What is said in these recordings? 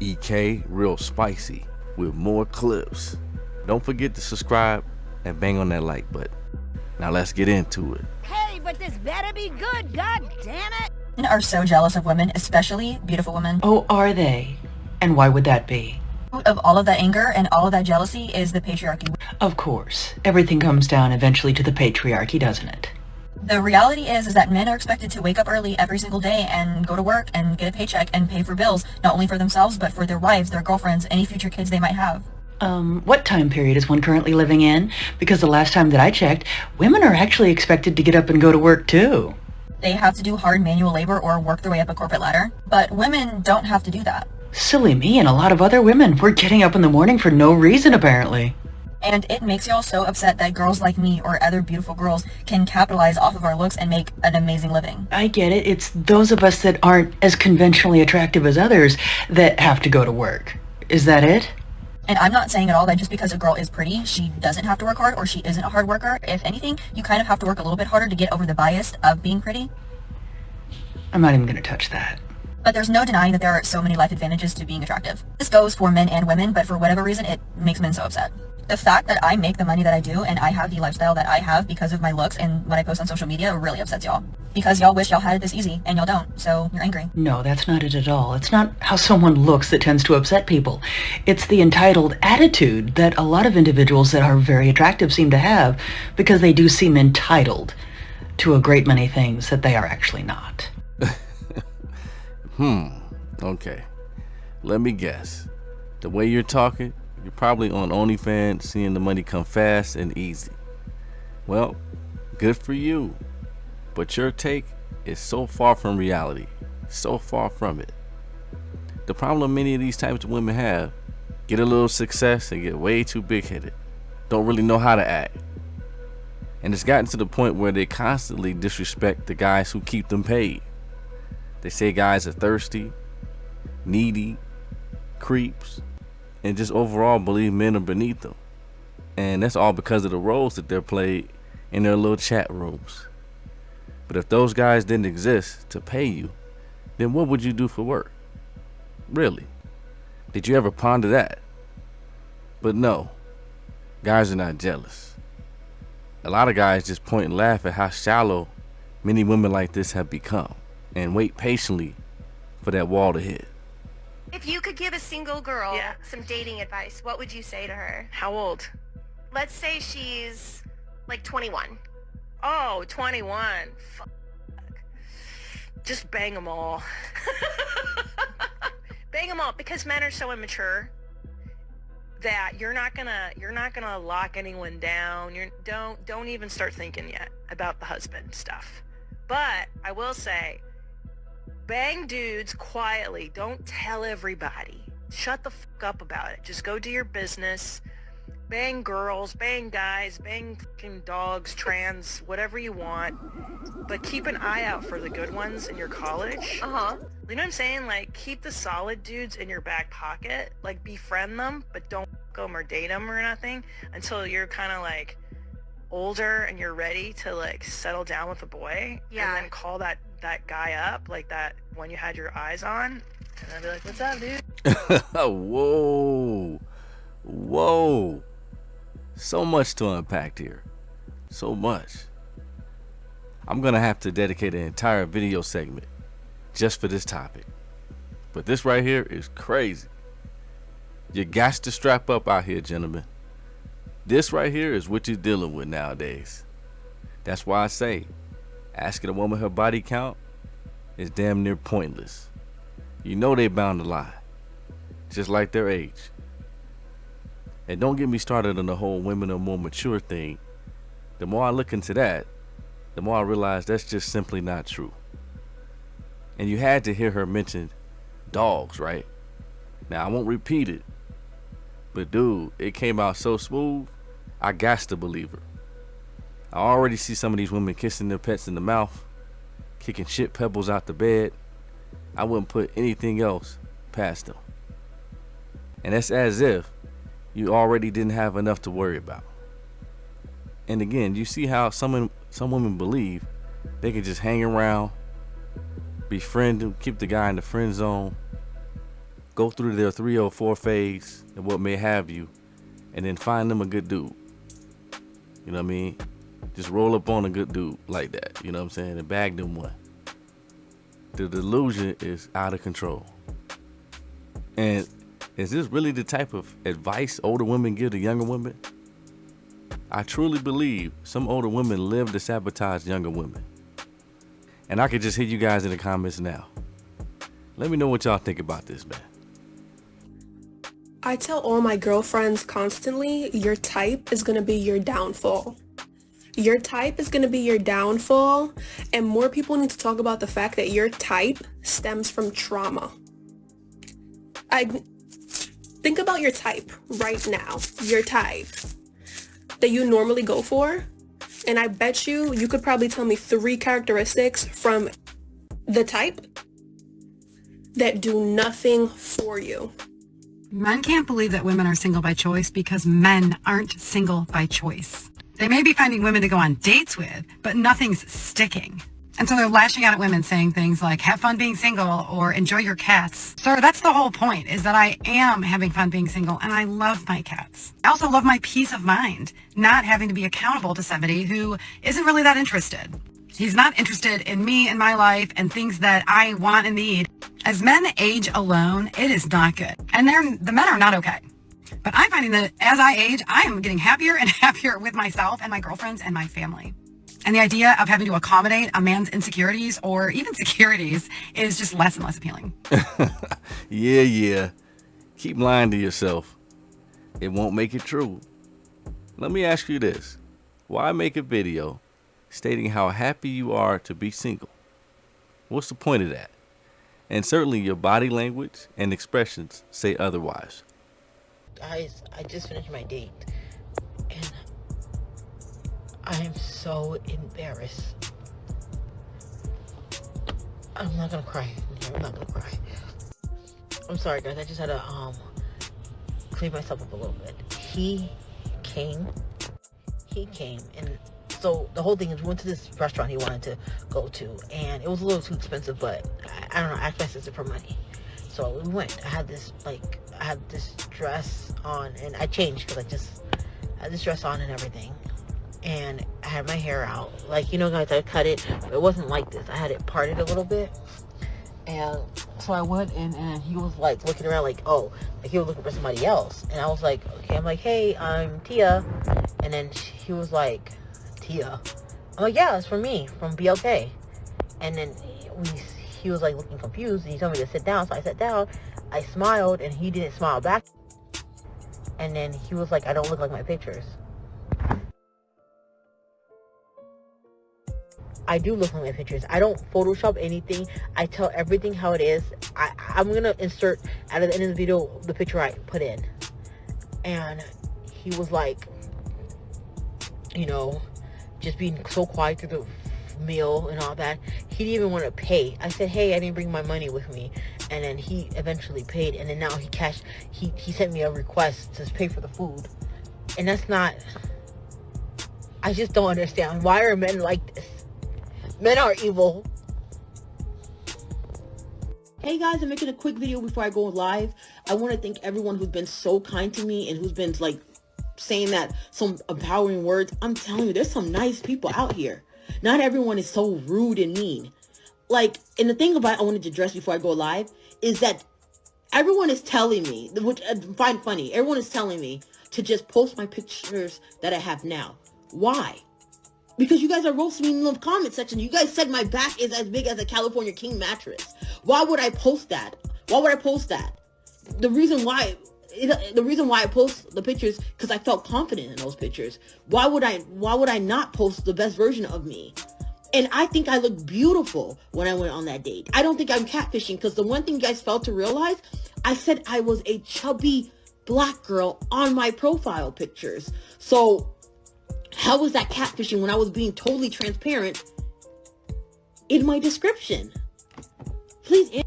EK Reelspicy with more clips. Don't forget to subscribe and bang on that like button. Now let's get into it. Hey, but this better be good, god damn it! Men are so jealous of women, especially beautiful women. Oh, are they? And why would that be? Root of all of that anger and all of that jealousy is the patriarchy. Of course. Everything comes down eventually to the patriarchy, doesn't it? The reality is that men are expected to wake up early every single day and go to work and get a paycheck and pay for bills, not only for themselves, but for their wives, their girlfriends, any future kids they might have. What time period is one currently living in? Because the last time that I checked, women are actually expected to get up and go to work too. They have to do hard manual labor or work their way up a corporate ladder, but women don't have to do that. Silly me and a lot of other women. We're getting up in the morning for no reason, apparently. And it makes y'all so upset that girls like me or other beautiful girls can capitalize off of our looks and make an amazing living. I get it. It's those of us that aren't as conventionally attractive as others that have to go to work. Is that it? And I'm not saying at all that just because a girl is pretty, she doesn't have to work hard or she isn't a hard worker. If anything, you kind of have to work a little bit harder to get over the bias of being pretty. I'm not even going to touch that. But there's no denying that there are so many life advantages to being attractive. This goes for men and women, but for whatever reason, it makes men so upset. The fact that I make the money that I do and I have the lifestyle that I have because of my looks and what I post on social media really upsets y'all. Because y'all wish y'all had it this easy and y'all don't, so you're angry. No, that's not it at all. It's not how someone looks that tends to upset people. It's the entitled attitude that a lot of individuals that are very attractive seem to have because they do seem entitled to a great many things that they are actually not. Okay. Let me guess. The way you're talking, you're probably on OnlyFans seeing the money come fast and easy. Well, good for you. But your take is so far from reality. So far from it. The problem many of these types of women have, get a little success and get way too big-headed. Don't really know how to act. And it's gotten to the point where they constantly disrespect the guys who keep them paid. They say guys are thirsty, needy, creeps, and just overall believe men are beneath them. And that's all because of the roles that they're played in their little chat rooms. But if those guys didn't exist to pay you, then what would you do for work? Really? Did you ever ponder that? But no, guys are not jealous. A lot of guys just point and laugh at how shallow many women like this have become and wait patiently for that wall to hit. If you could give a single girl some dating advice, what would you say to her? How old? Let's say she's like 21. Oh, 21. Fuck. Just bang them all. Bang them all, because men are so immature that you're not gonna lock anyone down. Don't even start thinking yet about the husband stuff. But I will say, bang dudes quietly. Don't tell everybody. Shut the fuck up about it. Just go do your business. Bang girls, bang guys, bang fucking dogs, trans, whatever you want. But keep an eye out for the good ones in your college. You know what I'm saying? Like, keep the solid dudes in your back pocket. Like, befriend them, but don't fuck them or date them or nothing until you're kind of like older and you're ready to like settle down with a boy. Yeah. And then call that guy up, like that one you had your eyes on. And I'd be like, what's up, dude? Whoa. So much to unpack here. So much. I'm gonna have to dedicate an entire video segment just for this topic. But this right here is crazy. You got to strap up out here, gentlemen. This right here is what you're dealing with nowadays. That's why I say asking a woman her body count is damn near pointless. You know they bound to lie, just like their age. And don't get me started on the whole women are more mature thing. The more I look into that, the more I realize that's just simply not true. And you had to hear her mention dogs, right? Now I won't repeat it, but dude, it came out so smooth, I got to believe her. I already see some of these women kissing their pets in the mouth, kicking shit pebbles out the bed. I wouldn't put anything else past them. And that's as if you already didn't have enough to worry about. And again, you see how some women believe they can just hang around, befriend him, keep the guy in the friend zone, go through their 3 or 4 phase and what may have you, and then find them a good dude. You know what I mean? Just roll up on a good dude like that, you know what I'm saying, and bag them one. The delusion is out of control. And is this really the type of advice older women give to younger women? I truly believe some older women live to sabotage younger women. And I could just hit you guys in the comments now. Let me know what y'all think about this, man. I tell all my girlfriends constantly, your type is going to be your downfall. Your type is going to be your downfall, and more people need to talk about the fact that your type stems from trauma. Think about your type right now, your type that you normally go for, and I bet you could probably tell me 3 characteristics from the type that do nothing for you. Men can't believe that women are single by choice because men aren't single by choice. They may be finding women to go on dates with, but nothing's sticking. And so they're lashing out at women saying things like, have fun being single or enjoy your cats. Sir, that's the whole point, is that I am having fun being single and I love my cats. I also love my peace of mind, not having to be accountable to somebody who isn't really that interested. He's not interested in me and my life and things that I want and need. As men age alone, it is not good. And the men are not okay. But I'm finding that as I age, I am getting happier and happier with myself and my girlfriends and my family. And the idea of having to accommodate a man's insecurities or even securities is just less and less appealing. Yeah. Keep lying to yourself. It won't make it true. Let me ask you this. Why make a video stating how happy you are to be single? What's the point of that? And certainly your body language and expressions say otherwise. Guys, I just finished my date and I am so embarrassed. I'm not gonna cry. I'm not gonna cry. I'm sorry, guys. I just had to clean myself up a little bit. He came and so the whole thing is we went to this restaurant he wanted to go to, and it was a little too expensive, but I don't know, I asked my sister for money. So we went. I had this dress on, and I changed because I had this dress on and everything. And I had my hair out. Like, you know, guys, I cut it, but it wasn't like this. I had it parted a little bit. And so I went in, and he was like looking around like, oh, like he was looking for somebody else. And I was like, okay, I'm like, hey, I'm Tia. And then he was like, Tia? I'm like, yeah, it's for me, from BLK. And then he was like looking confused, and he told me to sit down. So I sat down, I smiled, and he didn't smile back. And then he was like, I don't look like my pictures. I do look like my pictures. I don't Photoshop anything. I tell everything how it is. I'm gonna insert at the end of the video the picture I put in. And he was like, you know, just being so quiet through the meal and all that. He didn't even want to pay. I said, hey, I didn't bring my money with me. And then he eventually paid, and then now he sent me a request to pay for the food. And that's not, I just don't understand. Why are men like this? Men are evil. Hey guys, I'm making a quick video before I go live. I want to thank everyone who's been so kind to me and who's been like saying that some empowering words. I'm telling you, there's some nice people out here. Not everyone is so rude and mean. Like, and the thing about I wanted to address before I go live is that everyone is telling me, which I find funny, everyone is telling me to just post my pictures that I have now. Why? Because you guys are roasting me in the comment section. You guys said my back is as big as a California King mattress. Why would I post that? Why would I post that? The reason why I post the pictures, because I felt confident in those pictures. Why would I not post the best version of me? And I think I look beautiful when I went on that date. I don't think I'm catfishing, because the one thing you guys failed to realize, I said I was a chubby black girl on my profile pictures. So how was that catfishing when I was being totally transparent in my description? Please.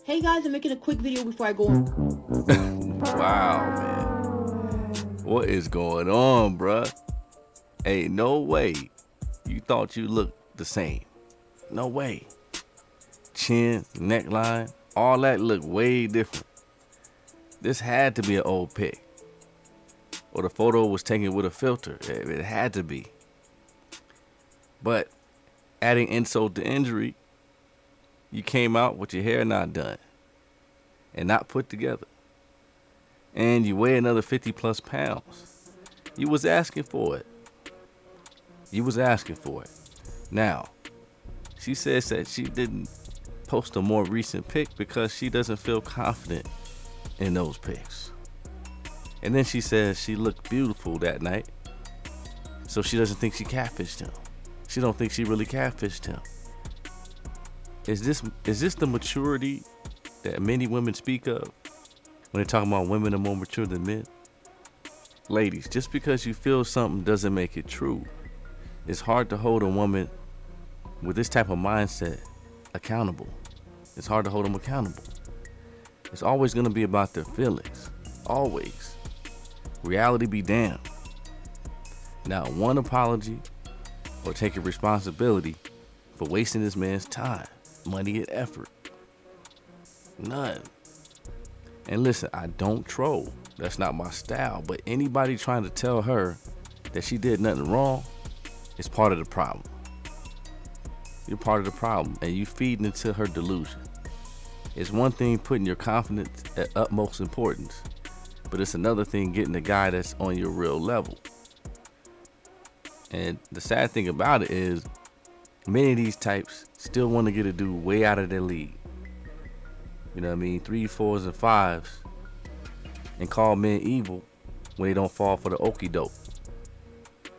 Hey guys, I'm making a quick video before I go on. Wow, man. What is going on, bruh? Ain't no way you thought you looked the same. No way. Chin, neckline, all that look way different. This had to be an old pic. Or the photo was taken with a filter. It had to be. But adding insult to injury, you came out with your hair not done and not put together. And you weigh another 50 plus pounds. You was asking for it. You was asking for it. Now, she says that she didn't post a more recent pic because she doesn't feel confident in those pics. And then she says she looked beautiful that night, so she doesn't think she catfished him. She don't think she really catfished him. Is this the maturity that many women speak of when they're talking about women are more mature than men? Ladies, just because you feel something doesn't make it true. It's hard to hold a woman with this type of mindset accountable. It's hard to hold them accountable. It's always going to be about their feelings. Always. Reality be damned. Not one apology or taking responsibility for wasting this man's time, money, and effort. None. And listen, I don't troll. That's not my style. But anybody trying to tell her that she did nothing wrong is part of the problem. You're part of the problem, and you feeding into her delusion. It's one thing putting your confidence at utmost importance, but it's another thing getting a guy that's on your real level. And the sad thing about it is many of these types still want to get a dude way out of their league. You know what I mean? 3, 4s, and 5s, and call men evil when they don't fall for the okie doke.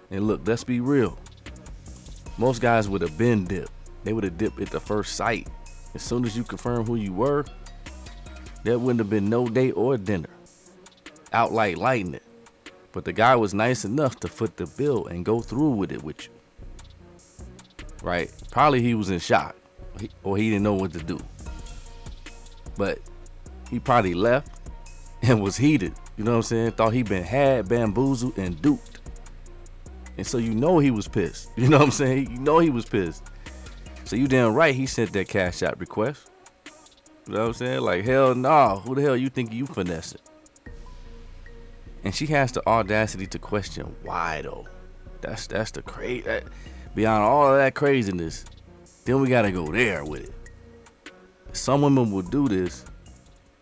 And look, let's be real. Most guys would have been dipped. They would have dipped at the first sight. As soon as you confirm who you were, there wouldn't have been no date or dinner. Out like lightning. But the guy was nice enough to foot the bill and go through with it with you. Right? Probably he was in shock, or he didn't know what to do. But he probably left and was heated. You know what I'm saying? Thought he been had, bamboozled, and duped. And so you know he was pissed. You know what I'm saying? You know he was pissed. So you damn right he sent that cash out request. You know what I'm saying? Like, hell nah. Who the hell you think you finessing? And she has the audacity to question why though. That's the crazy. Beyond all of that craziness, then we gotta go there with it. Some women will do this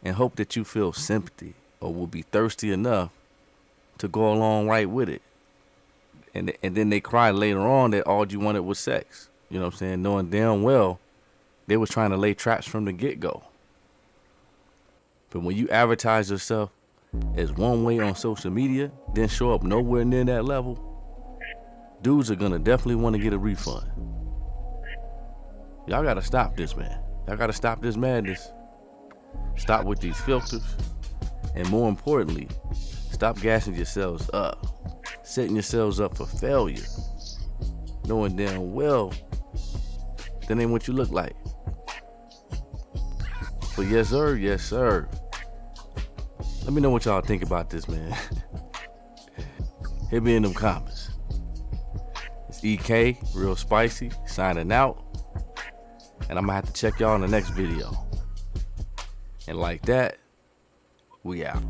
and hope that you feel sympathy or will be thirsty enough to go along right with it. And then they cry later on that all you wanted was sex. You know what I'm saying? Knowing damn well they was trying to lay traps from the get-go. But when you advertise yourself as one way on social media, then show up nowhere near that level, dudes are gonna definitely want to get a refund. Y'all gotta stop this, man. Y'all gotta stop this madness. Stop with these filters. And more importantly, stop gassing yourselves up. Setting yourselves up for failure. Knowing damn well that ain't what you look like. But yes sir, yes sir. Let me know what y'all think about this, man. Hit me in them comments. It's EK, Reelspicy, signing out. And I'm gonna have to check y'all in the next video. And like that, we out.